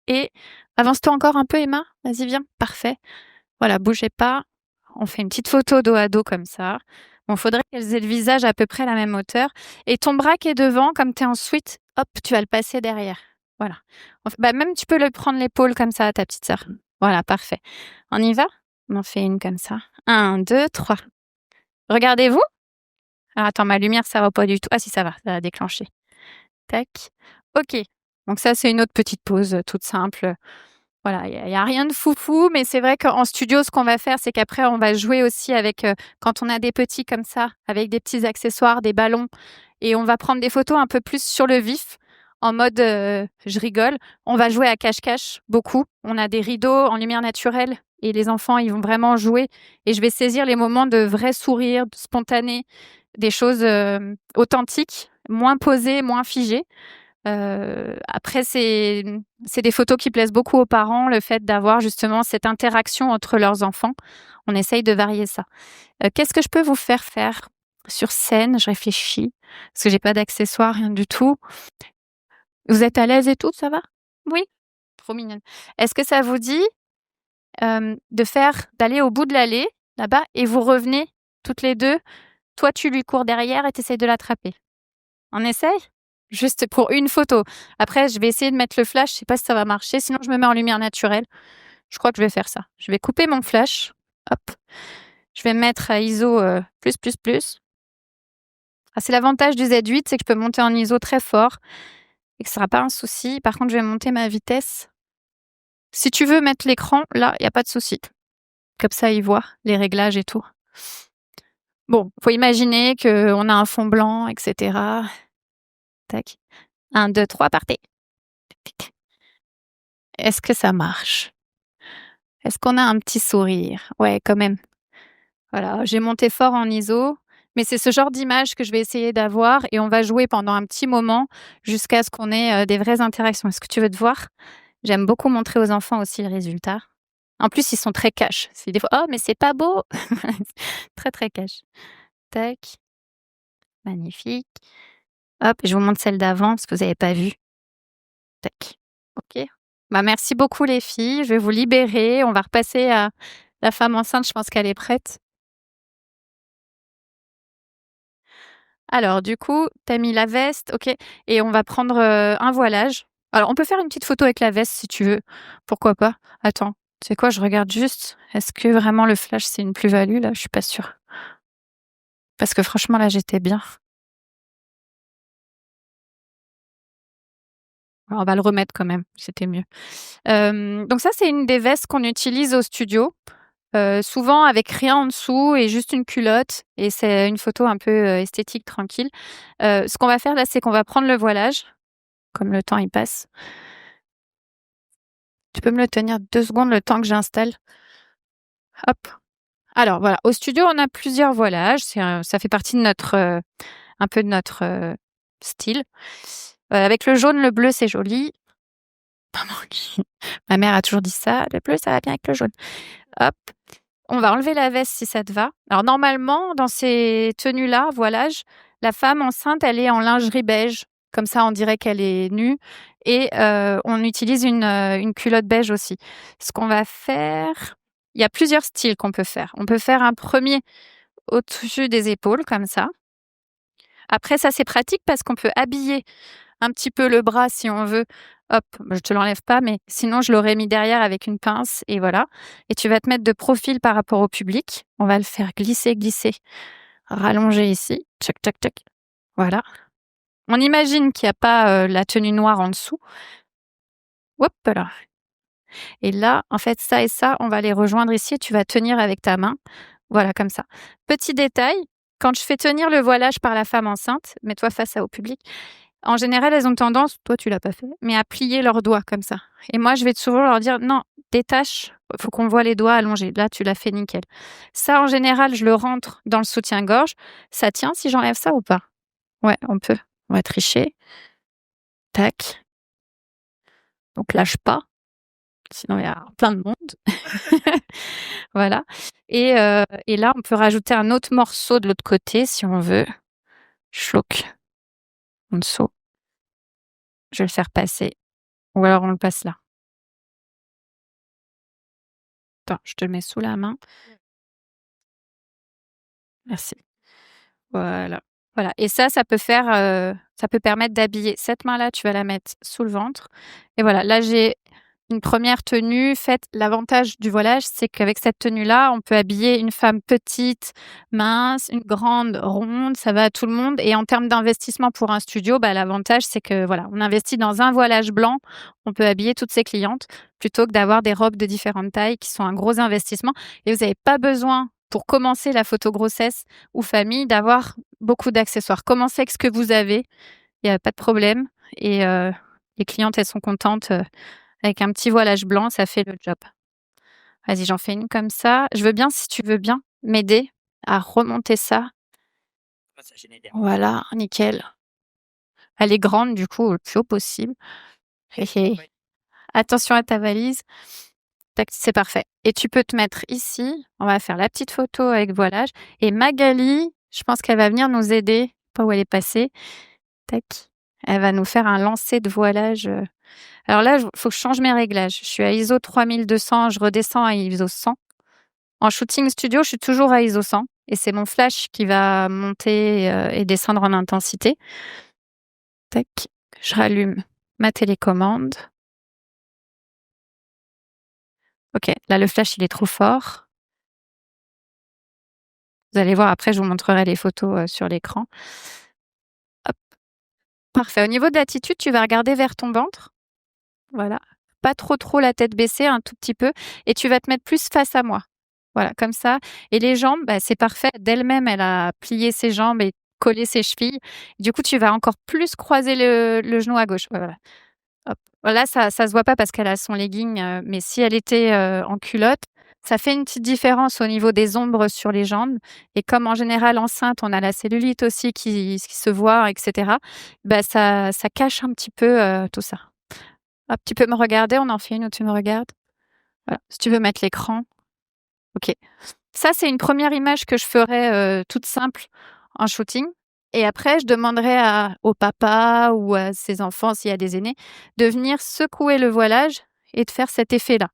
Et avance-toi encore un peu, Emma. Vas-y, viens. Parfait. Voilà, bougez pas. On fait une petite photo dos à dos comme ça. Bon, faudrait qu'elles aient le visage à peu près à la même hauteur. Et ton bras qui est devant, comme tu es en suite, hop, tu vas le passer derrière. Voilà. Même tu peux le prendre l'épaule comme ça à ta petite sœur. Voilà, parfait. On y va? On en fait une comme ça. 1, 2, 3. Regardez-vous. Alors attends, ma lumière, ça va pas du tout. Ah si, ça va déclencher. Tac. OK. Donc ça, c'est une autre petite pause, toute simple. Voilà, il y a rien de foufou, mais c'est vrai qu'en studio, ce qu'on va faire, c'est qu'après, on va jouer aussi avec, quand on a des petits comme ça, avec des petits accessoires, des ballons et on va prendre des photos un peu plus sur le vif, en mode, je rigole. On va jouer à cache-cache, beaucoup. On a des rideaux en lumière naturelle et les enfants, ils vont vraiment jouer et je vais saisir les moments de vrai sourire, spontanés, des choses, authentiques, moins posées, moins figées. Après c'est des photos qui plaisent beaucoup aux parents, le fait d'avoir justement cette interaction entre leurs enfants. On essaye de varier ça. Qu'est-ce que je peux vous faire faire sur scène? Je réfléchis, parce que j'ai pas d'accessoires, rien du tout. Vous êtes à l'aise et tout, ça va? Oui? Trop mignonne. Est-ce que ça vous dit, d'aller au bout de l'allée, là-bas et vous revenez toutes les 2. Toi, tu lui cours derrière et tu essayes de l'attraper. On essaye? Juste pour une photo. Après, je vais essayer de mettre le flash, je sais pas si ça va marcher, sinon je me mets en lumière naturelle. Je crois que je vais faire ça. Je vais couper mon flash, hop. Je vais me mettre à ISO, plus, plus, plus. Ah, c'est l'avantage du Z8, c'est que je peux monter en ISO très fort et que ce sera pas un souci. Par contre, je vais monter ma vitesse. Si tu veux mettre l'écran, là, il y a pas de souci. Comme ça, ils voient les réglages et tout. Bon, faut imaginer qu'on a un fond blanc et cetera. Tac. 1, 2, 3, partez. Est-ce que ça marche? Est-ce qu'on a un petit sourire? Ouais, quand même. Voilà, j'ai monté fort en ISO, mais c'est ce genre d'image que je vais essayer d'avoir et on va jouer pendant un petit moment jusqu'à ce qu'on ait, des vraies interactions. Est-ce que tu veux te voir? J'aime beaucoup montrer aux enfants aussi le résultat. En plus, ils sont très cash. C'est des fois: «Oh mais c'est pas beau!» Très, très cash. Tac, magnifique. Hop, je vous montre celle d'avant parce que vous avez pas vu. Tac. OK. Merci beaucoup les filles, je vais vous libérer. On va repasser à la femme enceinte, je pense qu'elle est prête. Alors du coup, tu as mis la veste, OK et on va prendre, un voilage. Alors on peut faire une petite photo avec la veste si tu veux, pourquoi pas. Attends, tu sais quoi? Je regarde juste, est-ce que vraiment le flash c'est une plus-value là? Je suis pas sûre. Parce que franchement là, j'étais bien. Alors, on va le remettre quand même, c'était mieux. Donc ça, c'est une des vestes qu'on utilise au studio, souvent avec rien en dessous et juste une culotte et c'est une photo un peu, esthétique, tranquille. Ce qu'on va faire là, c'est qu'on va prendre le voilage, comme le temps il passe. Tu peux me le tenir 2 secondes le temps que j'installe? Hop. Alors voilà, au studio, on a plusieurs voilages. Ça fait partie de notre, un peu de notre style. Avec le jaune, le bleu, c'est joli. Ma mère a toujours dit ça, le bleu, ça va bien avec le jaune. Hop, on va enlever la veste si ça te va. Alors normalement, dans ces tenues-là, voilage, la femme enceinte, elle est en lingerie beige. Comme ça, on dirait qu'elle est nue. Et on utilise une culotte beige aussi. Ce qu'on va faire, il y a plusieurs styles qu'on peut faire. On peut faire un premier au-dessus des épaules, comme ça. Après, ça, c'est pratique parce qu'on peut habiller un petit peu le bras si on veut. Hop, je te l'enlève pas, mais sinon je l'aurais mis derrière avec une pince et voilà. Et tu vas te mettre de profil par rapport au public. On va le faire glisser, glisser, rallonger ici. Tchac, tchac, tchac. Voilà. On imagine qu'il n'y a pas la tenue noire en dessous. Hop là. Et là, en fait, ça et ça, on va les rejoindre ici et tu vas tenir avec ta main. Voilà, comme ça. Petit détail, quand je fais tenir le voilage par la femme enceinte, mets-toi face au public. En général, elles ont tendance, toi tu l'as pas fait, mais à plier leurs doigts comme ça. Et moi, je vais souvent leur dire non, détache, faut qu'on voit les doigts allongés. Là, tu l'as fait nickel. Ça, en général, je le rentre dans le soutien-gorge. Ça tient si j'enlève ça ou pas? Ouais, on peut. On va tricher. Tac. Donc lâche pas, sinon il y a plein de monde. Voilà. Et là, on peut rajouter un autre morceau de l'autre côté si on veut. Chlouc. En dessous. Je vais le faire passer. Ou alors on le passe là. Attends, je te le mets sous la main. Merci. Voilà. Voilà et ça peut faire, ça peut permettre d'habiller cette main-là, tu vas la mettre sous le ventre et voilà, là, j'ai une première tenue faite. L'avantage du voilage, c'est qu'avec cette tenue-là, on peut habiller une femme petite, mince, une grande, ronde, ça va à tout le monde et en termes d'investissement pour un studio, bah, l'avantage, c'est que, voilà, on investit dans un voilage blanc, on peut habiller toutes ses clientes plutôt que d'avoir des robes de différentes tailles qui sont un gros investissement et vous avez pas besoin, pour commencer la photo grossesse ou famille, d'avoir beaucoup d'accessoires. Commencez avec ce que vous avez, il y a pas de problème et les clientes, elles sont contentes, avec un petit voilage blanc, ça fait le job. Vas-y, j'en fais une comme ça. Je veux bien, si tu veux bien, m'aider à remonter ça. Moi, ça gênait derrière. Voilà, nickel. Elle est grande, du coup, le plus haut possible. Hé hé. Ouais. Attention à ta valise. Tac, c'est parfait. Et tu peux te mettre ici. On va faire la petite photo avec voilage. Et Magali, je pense qu'elle va venir nous aider. Pas où elle est passée. Tac. Elle va nous faire un lancer de voilage. Alors là, faut que je change mes réglages. Je suis à ISO 3200, je redescends à ISO 100. En shooting studio, je suis toujours à ISO 100 et c'est mon flash qui va monter et descendre en intensité. Tac, je rallume ma télécommande. OK, là le flash il est trop fort. Vous allez voir après, je vous montrerai les photos sur l'écran. Hop, parfait. Au niveau de l'attitude, tu vas regarder vers ton ventre. Voilà, pas trop la tête baissée, un tout petit peu et tu vas te mettre plus face à moi. Voilà, comme ça et les jambes, bah, c'est parfait. D'elle-même, elle a plié ses jambes et collé ses chevilles. Du coup, tu vas encore plus croiser le genou à gauche. Ouais, voilà. Hop. Là, ça se voit pas parce qu'elle a son legging, mais si elle était, en culotte, ça fait une petite différence au niveau des ombres sur les jambes et comme en général enceinte, on a la cellulite aussi qui se voit et cetera, bah, ça cache un petit peu, tout ça. Hop, tu peux me regarder, on en fait une où tu me regardes? Voilà, si tu veux mettre l'écran. OK. Ça, c'est une première image que je ferais, toute simple en shooting et après je demanderais au papa ou à ses enfants, s'il y a des aînés, de venir secouer le voilage et de faire cet effet-là.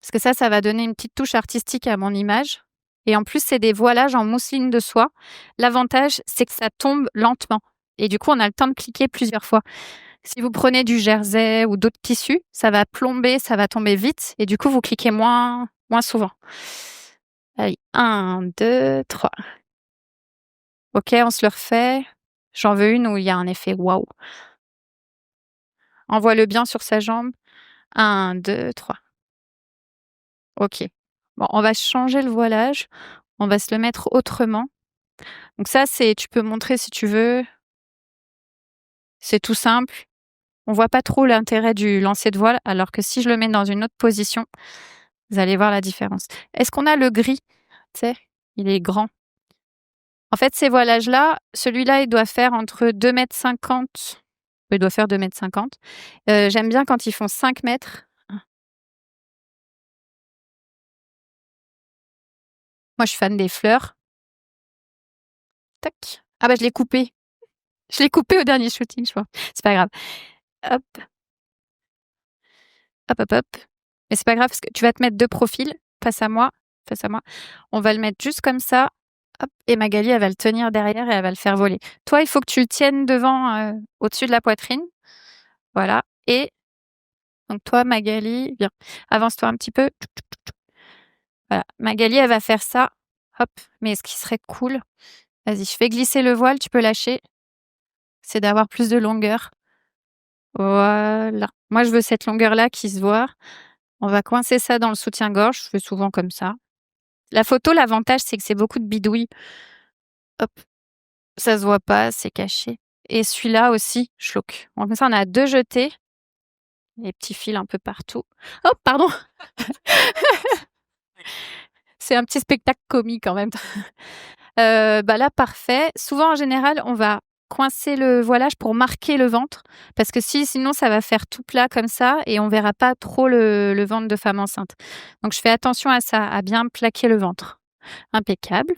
Parce que ça va donner une petite touche artistique à mon image et en plus, c'est des voilages en mousseline de soie. L'avantage, c'est que ça tombe lentement et du coup, on a le temps de cliquer plusieurs fois. Si vous prenez du jersey ou d'autres tissus, ça va plomber, ça va tomber vite et du coup, vous cliquez moins souvent. Allez, 1, 2, 3. OK, on se le refait. J'en veux une où il y a un effet waouh. Envoie-le bien sur sa jambe. 1, 2, 3. OK. Bon, on va changer le voilage. On va se le mettre autrement. Donc ça, tu peux montrer si tu veux. C'est tout simple. On voit pas trop l'intérêt du lancer de voile, alors que si je le mets dans une autre position, vous allez voir la différence. Est-ce qu'on a le gris? Tu sais, il est grand. En fait, ces voilages-là, celui-là, il doit faire entre 2,50 m. Il doit faire 2,50 m. J'aime bien quand ils font 5 mètres. Moi, je suis fan des fleurs. Tac. Ah bah, je l'ai coupé. Je l'ai coupé au dernier shooting, je crois. C'est pas grave. Hop. Hop, hop, hop. Mais c'est pas grave parce que tu vas te mettre de profil face à moi. Face à moi. On va le mettre juste comme ça. Hop. Et Magali, elle va le tenir derrière et elle va le faire voler. Toi, il faut que tu le tiennes devant, au-dessus de la poitrine. Voilà. Et donc toi, Magali, viens. Avance-toi un petit peu. Voilà. Magali, elle va faire ça. Hop. Mais ce qui serait cool, vas-y, je fais glisser le voile, tu peux lâcher. C'est d'avoir plus de longueur. Voilà. Moi, je veux cette longueur-là qui se voit. On va coincer ça dans le soutien-gorge. Je fais souvent comme ça. La photo, l'avantage, c'est que c'est beaucoup de bidouilles. Hop. Ça se voit pas, c'est caché. Et celui-là aussi, schlock. Bon, comme ça, on a 2 jetés. Les petits fils un peu partout. Oh, pardon! C'est un petit spectacle comique en même temps. Bah là, parfait. Souvent, en général, on va coincer le voilage pour marquer le ventre parce que sinon ça va faire tout plat comme ça et on verra pas trop le ventre de femme enceinte. Donc je fais attention à ça, à bien plaquer le ventre. Impeccable.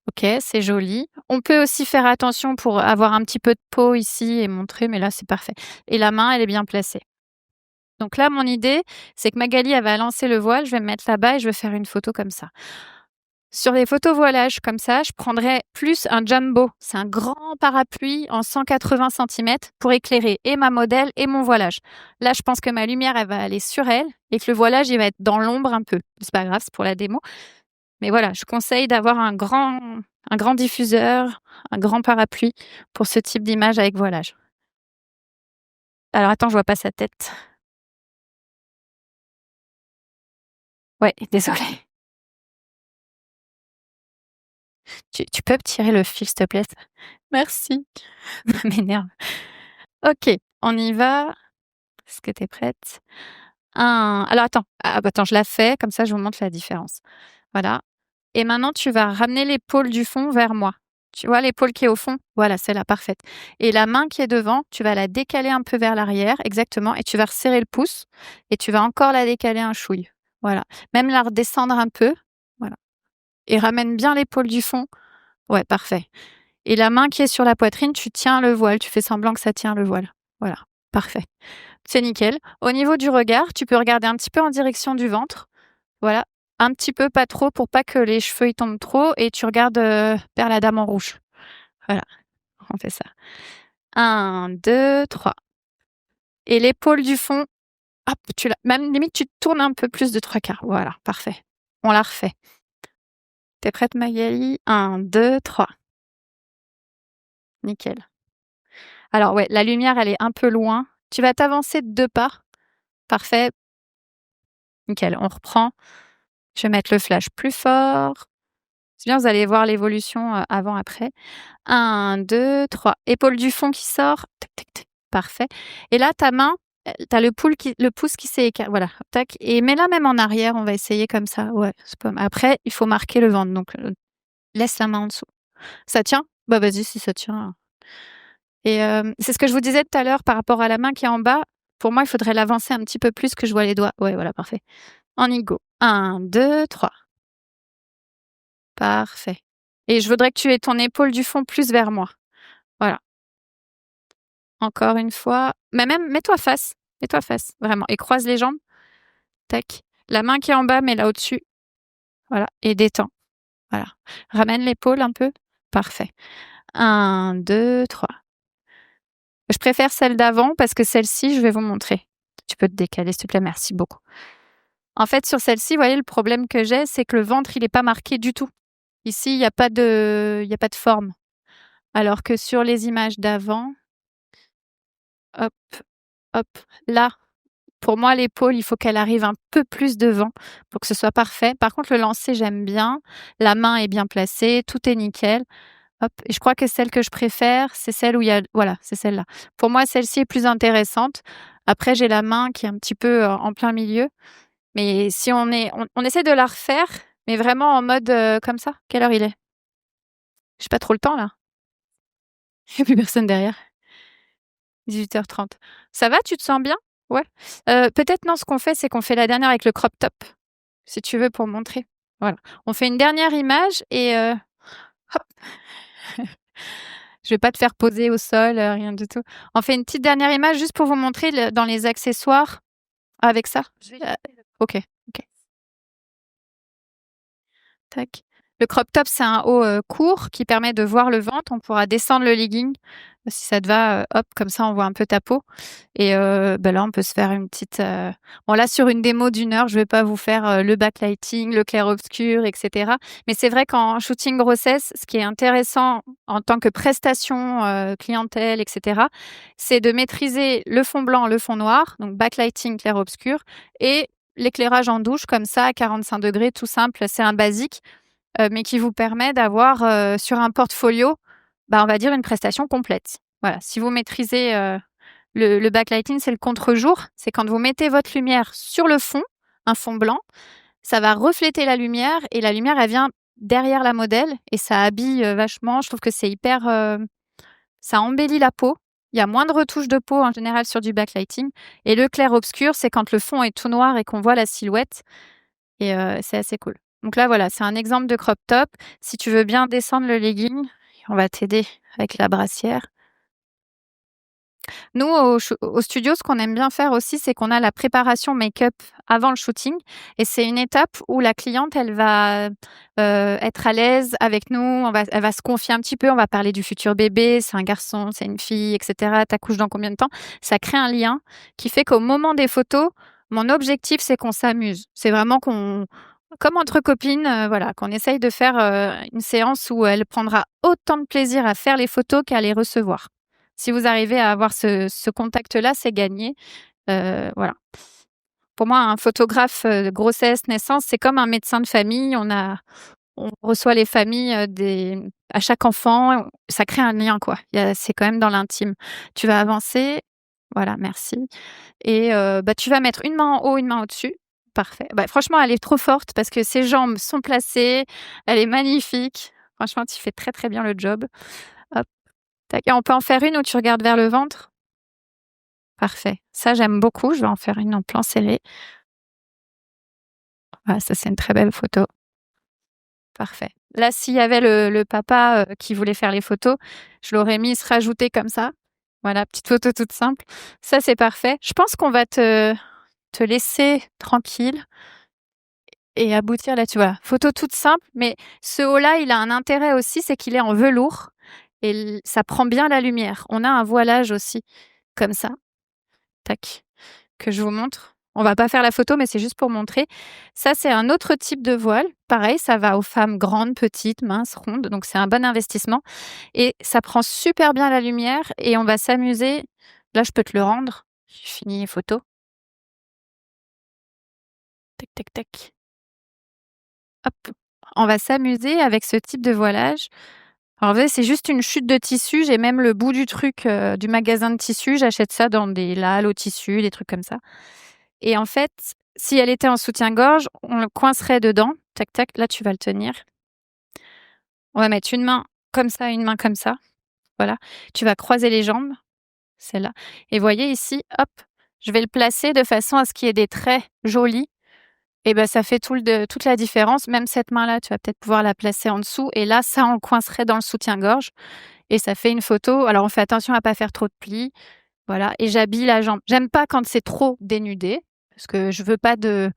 OK, c'est joli. On peut aussi faire attention pour avoir un petit peu de peau ici et montrer, mais là, c'est parfait. Et la main, elle est bien placée. Donc là, mon idée, c'est que Magali, elle va lancer le voile, je vais me mettre là-bas et je vais faire une photo comme ça. Sur les photos voilage comme ça, je prendrais plus un jumbo. C'est un grand parapluie en 180 centimètres pour éclairer et ma modèle et mon voilage. Là, je pense que ma lumière, elle va aller sur elle et que le voilage, il va être dans l'ombre un peu. C'est pas grave, c'est pour la démo. Mais voilà, je conseille d'avoir un grand diffuseur, un grand parapluie pour ce type d'image avec voilage. Alors attends, je vois pas sa tête. Ouais, désolée. Tu peux me tirer le fil, s'il te plaît? Merci. Ça m'énerve. OK, on y va. Est-ce que tu es prête? Alors attends, bah, attends, je la fais, comme ça je vous montre la différence. Voilà. Et maintenant, tu vas ramener l'épaule du fond vers moi. Tu vois l'épaule qui est au fond? Voilà, celle-là, parfaite. Et la main qui est devant, tu vas la décaler un peu vers l'arrière, exactement, et tu vas resserrer le pouce et tu vas encore la décaler un chouille. Voilà. Même la redescendre un peu. Voilà. Et ramène bien l'épaule du fond. Ouais, parfait. Et la main qui est sur la poitrine, tu tiens le voile, tu fais semblant que ça tient le voile. Voilà, parfait. C'est nickel. Au niveau du regard, tu peux regarder un petit peu en direction du ventre. Voilà, un petit peu, pas trop, pour pas que les cheveux y tombent trop et tu regardes, vers la dame en rouge. Voilà, on fait ça. 1, 2, 3 et l'épaule du fond, hop, même limite tu tournes un peu plus de 3/4. Voilà, parfait. On la refait. Tu es prête Magali? 1, 2, 3. Nickel. Alors ouais, la lumière, elle est un peu loin. Tu vas t'avancer de 2 pas. Parfait. Nickel, on reprend. Je vais mettre le flash plus fort. C'est bien, vous allez voir l'évolution, avant après. 1, 2, 3. Épaule du fond qui sort. Tac, tac, tac. Parfait. Et là, ta main, tu as le pouce qui s'est voilà, tac et mets-la même en arrière, on va essayer comme ça. Ouais, c'est pas mal. Après, il faut marquer le ventre, donc laisse la main en dessous. Ça tient? Bah, vas-y si ça tient. Et c'est ce que je vous disais tout à l'heure par rapport à la main qui est en bas. Pour moi, il faudrait l'avancer un petit peu plus que je vois les doigts. Ouais, voilà, parfait. On y go. 1, 2, 3. Parfait. Et je voudrais que tu aies ton épaule du fond plus vers moi. Voilà. Encore une fois. Mais même, mets-toi face. Mets-toi face, vraiment. Et croise les jambes. Tac. La main qui est en bas, mets-la au-dessus. Voilà. Et détends. Voilà. Ramène l'épaule un peu. Parfait. 1, 2, 3. Je préfère celle d'avant parce que celle-ci, je vais vous montrer. Tu peux te décaler, s'il te plaît. Merci beaucoup. En fait, sur celle-ci, vous voyez, le problème que j'ai, c'est que le ventre, il n'est pas marqué du tout. Ici, il y a pas de forme. Alors que sur les images d'avant, hop, hop, là, pour moi, l'épaule, il faut qu'elle arrive un peu plus devant pour que ce soit parfait. Par contre, le lancer, j'aime bien. La main est bien placée, tout est nickel. Hop, et je crois que celle que je préfère, c'est celle où il y a voilà, c'est celle-là. Pour moi, celle-ci est plus intéressante. Après, j'ai la main qui est un petit peu, en plein milieu. Mais si on essaie de la refaire, Mais vraiment en mode comme ça. Quelle heure il est? J'ai pas trop le temps là. Il n'y a plus personne derrière. 18h30. Ça va, tu te sens bien? Ouais. Peut-être non, ce qu'on fait, c'est qu'on fait la dernière avec le crop top, si tu veux, pour montrer. Voilà. On fait une dernière image et hop. Je vais pas te faire poser au sol, rien du tout. On fait une petite dernière image juste pour vous montrer dans les accessoires avec ça. Ok, ok. Tac. Le crop top, c'est un haut court qui permet de voir le ventre. On pourra descendre le legging si ça te va. Hop, comme ça, on voit un peu ta peau. Et là, on peut se faire une petite. Bon, là, sur une démo d'1 heure, je vais pas vous faire le backlighting, le clair-obscur, etc. Mais c'est vrai qu'en shooting grossesse, ce qui est intéressant en tant que prestation clientèle, etc., c'est de maîtriser le fond blanc, le fond noir, donc backlighting, clair-obscur, et l'éclairage en douche, comme ça, à 45 degrés, tout simple. C'est un basique, mais qui vous permet d'avoir sur un portfolio, on va dire une prestation complète. Voilà, si vous maîtrisez le backlighting, c'est le contre-jour. C'est quand vous mettez votre lumière sur le fond, un fond blanc, ça va refléter la lumière et la lumière, elle vient derrière la modèle et ça habille vachement. Je trouve que c'est hyper. Ça embellit la peau. Il y a moins de retouches de peau en général sur du backlighting. Et le clair-obscur, c'est quand le fond est tout noir et qu'on voit la silhouette. Et c'est assez cool. Donc là, voilà, c'est un exemple de crop top. Si tu veux bien descendre le legging, on va t'aider avec la brassière. Nous, au studio, ce qu'on aime bien faire aussi, c'est qu'on a la préparation make-up avant le shooting. Et c'est une étape où la cliente, elle va être à l'aise avec nous. Elle va se confier un petit peu. On va parler du futur bébé. C'est un garçon, c'est une fille, etc. T'accouches dans combien de temps? Ça crée un lien qui fait qu'au moment des photos, mon objectif, c'est qu'on s'amuse. C'est vraiment comme entre copines, voilà, qu'on essaye de faire une séance où elle prendra autant de plaisir à faire les photos qu'à les recevoir. Si vous arrivez à avoir ce contact-là, c'est gagné. Voilà. Pour moi, un photographe de grossesse, naissance, c'est comme un médecin de famille. On reçoit les familles à chaque enfant. Ça crée un lien, quoi. C'est quand même dans l'intime. Tu vas avancer. Voilà, merci. Et tu vas mettre une main en haut, une main au-dessus. Parfait. Franchement, elle est trop forte parce que ses jambes sont placées. Elle est magnifique. Franchement, tu fais très, très bien le job. Hop. Tac. Et on peut en faire une où tu regardes vers le ventre. Parfait. Ça, j'aime beaucoup. Je vais en faire une en plan serré. Voilà, ça, c'est une très belle photo. Parfait. Là, s'il y avait le papa qui voulait faire les photos, je l'aurais mis se rajouter comme ça. Voilà, petite photo toute simple. Ça, c'est parfait. Je pense qu'on va te laisser tranquille et aboutir là-dessus. Voilà, photo toute simple, mais ce haut-là, il a un intérêt aussi, c'est qu'il est en velours et ça prend bien la lumière. On a un voilage aussi, comme ça. Tac, que je vous montre. On va pas faire la photo, mais c'est juste pour montrer. Ça, c'est un autre type de voile. Pareil, ça va aux femmes grandes, petites, minces, rondes. Donc, c'est un bon investissement. Et ça prend super bien la lumière et on va s'amuser. Là, je peux te le rendre. J'ai fini les photos. Tac, tac, tac. Hop. On va s'amuser avec ce type de voilage. Alors, vous voyez, c'est juste une chute de tissu. J'ai même le bout du truc du magasin de tissu. J'achète ça dans des lalles au tissu, des trucs comme ça. Et en fait, si elle était en soutien-gorge, on le coincerait dedans. Tac, tac, là, tu vas le tenir. On va mettre une main comme ça, une main comme ça. Voilà. Tu vas croiser les jambes, celle-là. Et voyez ici, hop, je vais le placer de façon à ce qu'il y ait des traits jolis. Et ça fait toute la différence. Même cette main-là, tu vas peut-être pouvoir la placer en dessous. Et là, ça, on le coincerait dans le soutien-gorge. Et ça fait une photo. Alors, on fait attention à pas faire trop de plis. Voilà. Et j'habille la jambe. J'aime pas quand c'est trop dénudé. Parce que je veux pas de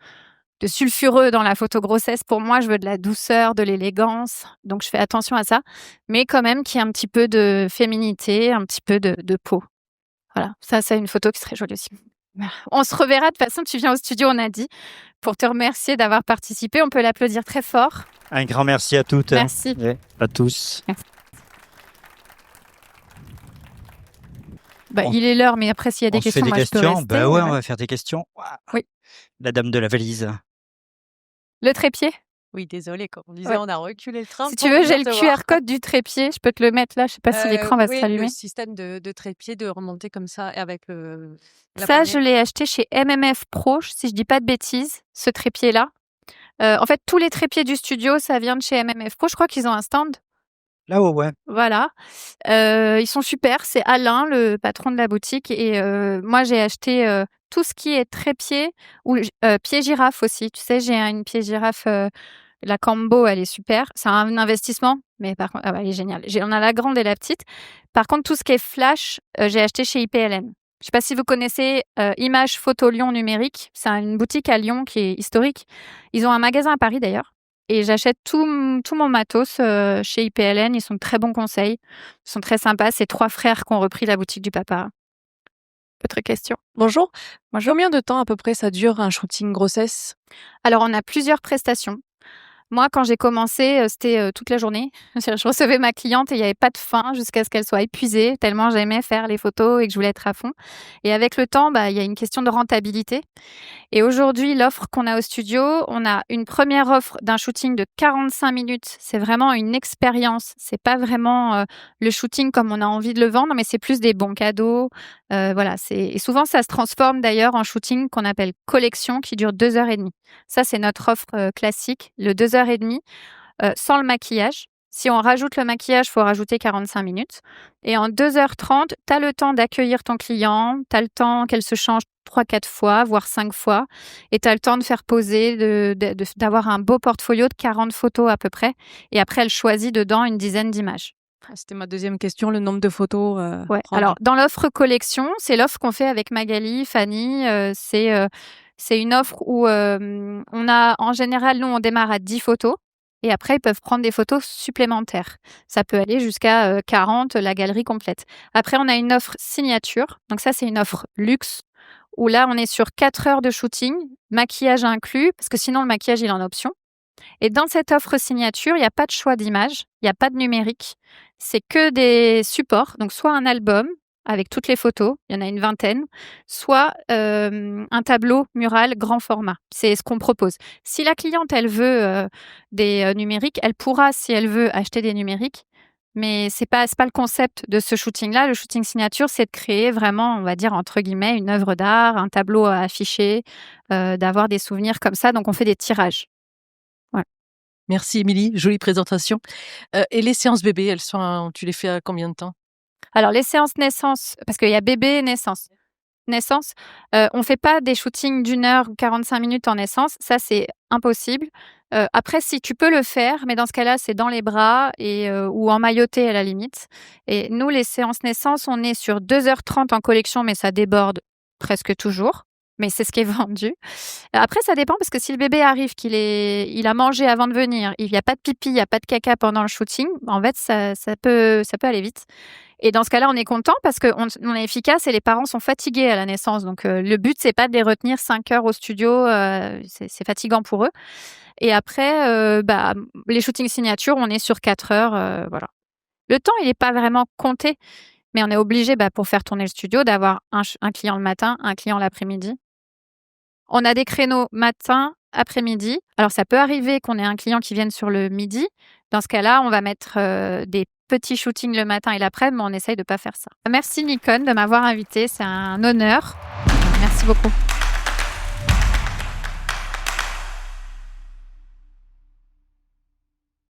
sulfureux dans la photo grossesse. Pour moi, je veux de la douceur, de l'élégance. Donc, je fais attention à ça. Mais quand même qu'il y ait un petit peu de féminité, un petit peu de peau. Voilà. Ça, c'est une photo qui serait jolie aussi. On se reverra. De toute façon, tu viens au studio, on a dit, pour te remercier d'avoir participé. On peut l'applaudir très fort. Un grand merci à toutes. Merci. Et à tous. Merci. Il est l'heure, mais après, s'il y a des questions, moi, je peux rester. Ouais, on va faire des questions. Oui. La dame de la valise. Le trépied. Oui, désolé, comme on disait, on a reculé le train. Si tu veux, j'ai le QR code du trépied. Je peux te le mettre là. Je sais pas si l'écran va se rallumer. Le système de trépied, de remonter comme ça avec le. Ça, je l'ai acheté chez MMF Pro, si je dis pas de bêtises, ce trépied-là. En fait, tous les trépieds du studio, ça vient de chez MMF Pro. Je crois qu'ils ont un stand. Là-haut, ouais. Voilà. Ils sont super. C'est Alain, le patron de la boutique. Et moi, j'ai acheté tout ce qui est trépied ou pied girafe aussi. Tu sais, j'ai une pied girafe, la Cambo, elle est super. C'est un investissement, mais par contre, elle est géniale. On a la grande et la petite. Par contre, tout ce qui est flash, j'ai acheté chez IPLN. Je sais pas si vous connaissez Images Photo Lyon Numérique. C'est une boutique à Lyon qui est historique. Ils ont un magasin à Paris d'ailleurs. Et j'achète tout mon matos chez IPLN. Ils sont de très bons conseils. Ils sont très sympas. C'est 3 frères qui ont repris la boutique du papa. Autre question. Bonjour. Bonjour. Combien de temps à peu près ça dure un shooting grossesse? Alors, on a plusieurs prestations. Moi, quand j'ai commencé, c'était toute la journée. Je recevais ma cliente et il n'y avait pas de fin jusqu'à ce qu'elle soit épuisée, tellement j'aimais faire les photos et que je voulais être à fond. Et avec le temps, il y a une question de rentabilité. Et aujourd'hui, l'offre qu'on a au studio, on a une première offre d'un shooting de 45 minutes. C'est vraiment une expérience. C'est pas vraiment le shooting comme on a envie de le vendre, mais c'est plus des bons cadeaux. Voilà. Et souvent, ça se transforme d'ailleurs en shooting qu'on appelle collection qui dure 2h30. Ça, c'est notre offre classique, le 2h30 sans le maquillage. Si on rajoute le maquillage, il faut rajouter 45 minutes. Et en 2h30, tu as le temps d'accueillir ton client, tu as le temps qu'elle se change 3-4 fois, voire 5 fois. Et tu as le temps de faire poser, d'avoir un beau portfolio de 40 photos à peu près. Et après, elle choisit dedans une dizaine d'images. C'était ma deuxième question, le nombre de photos. Ouais. Alors, dans l'offre collection, c'est l'offre qu'on fait avec Magali, Fanny. C'est une offre où on a, en général, nous, on démarre à 10 photos. Et après, ils peuvent prendre des photos supplémentaires. Ça peut aller jusqu'à 40, la galerie complète. Après, on a une offre signature. Donc ça, c'est une offre luxe, où là, on est sur 4 heures de shooting, maquillage inclus, parce que sinon, le maquillage, il est en option. Et dans cette offre signature, il n'y a pas de choix d'image, il n'y a pas de numérique. C'est que des supports. Donc, soit un album avec toutes les photos, il y en a une vingtaine, soit un tableau mural grand format. C'est ce qu'on propose. Si la cliente, elle veut des numériques, elle pourra, si elle veut, acheter des numériques. Mais c'est pas le concept de ce shooting-là. Le shooting signature, c'est de créer vraiment, on va dire, entre guillemets, une œuvre d'art, un tableau à afficher, d'avoir des souvenirs comme ça. Donc, on fait des tirages. Ouais. Merci Émilie, jolie présentation. Et les séances bébés, tu les fais à combien de temps? Alors, les séances naissance, parce qu'il y a bébé et naissance. Naissance, on fait pas des shootings d'1 heure ou 45 minutes en naissance. Ça, c'est impossible. Après, si tu peux le faire, mais dans ce cas-là, c'est dans les bras ou en mailloté à la limite. Et nous, les séances naissance, on est sur 2h30 en collection, mais ça déborde presque toujours. Mais c'est ce qui est vendu. Après, ça dépend parce que si le bébé arrive, il a mangé avant de venir, il n'y a pas de pipi, il n'y a pas de caca pendant le shooting, en fait, ça peut aller vite. Et dans ce cas-là, on est content parce qu'on est efficace et les parents sont fatigués à la naissance. Donc, le but, c'est pas de les retenir 5 heures au studio. C'est fatigant pour eux. Et après, les shootings signature, on est sur 4 heures. Voilà. Le temps, il n'est pas vraiment compté. Mais on est obligé, pour faire tourner le studio, d'avoir un client le matin, un client l'après-midi. On a des créneaux matin, après-midi. Alors, ça peut arriver qu'on ait un client qui vienne sur le midi. Dans ce cas-là, on va mettre des petits shootings le matin et l'après-midi, mais on essaye de ne pas faire ça. Merci Nikon de m'avoir invitée. C'est un honneur. Merci beaucoup.